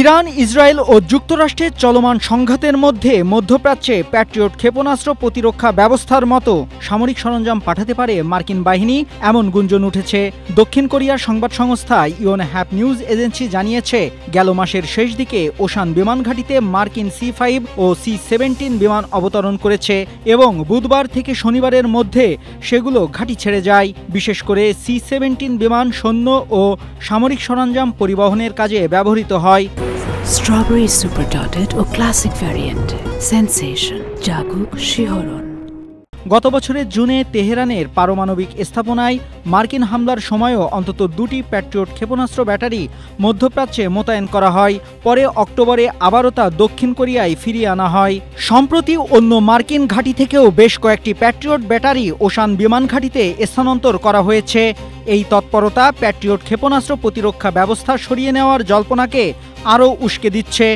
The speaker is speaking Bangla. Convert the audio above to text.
ইরান, ইসরায়েল ও যুক্তরাষ্ট্রের চলমান সংঘাতের মধ্যে মধ্যপ্রাচ্যে প্যাট্রিয়ট ক্ষেপণাস্ত্র প্রতিরক্ষা ব্যবস্থার মতো সামরিক সরঞ্জাম পাঠাতে পারে মার্কিন বাহিনী, এমন গুঞ্জন উঠেছে। দক্ষিণ কোরিয়ার সংবাদ সংস্থা ইয়োনহ্যাপ নিউজ এজেন্সি জানিয়েছে, গেল মাসের শেষ দিকে ওশান বিমান ঘাঁটিতে মার্কিন C-5 ও C-17 বিমান অবতরণ করেছে এবং বুধবার থেকে শনিবারের মধ্যে সেগুলো ঘাঁটি ছেড়ে যায়। বিশেষ করে C-17 বিমান সৈন্য ও সামরিক সরঞ্জাম পরিবহনের কাজে ব্যবহৃত হয়। স্ট্রবেরি সুপার ডটেড ও ক্লাসিক ভ্যারিয়েন্টে সেন্সেশন জাগুক শিহরণ। গত বছরের জুনে তেহরানের পারমাণবিক স্থাপনায় মার্কিন হামলার সময়ও অন্তত দুটি প্যাট্রিয়ট ক্ষেপণাস্ত্র ব্যাটারি মধ্যপ্রাচ্যে মোতায়েন করা হয়। পরে অক্টোবরে আবারও তা দক্ষিণ কোরিয়ায় ফিরিয়ে আনা হয়। সম্প্রতি অন্য মার্কিন ঘাঁটি থেকেও বেশ কয়েকটি প্যাট্রিয়ট ব্যাটারি ওশান বিমান ঘাঁটিতে স্থানান্তর করা হয়েছে। এই তৎপরতা প্যাট্রিয়ট ক্ষেপণাস্ত্র প্রতিরক্ষা ব্যবস্থা সরিয়ে নেওয়ার জল্পনাকে আরও উস্কে দিচ্ছে।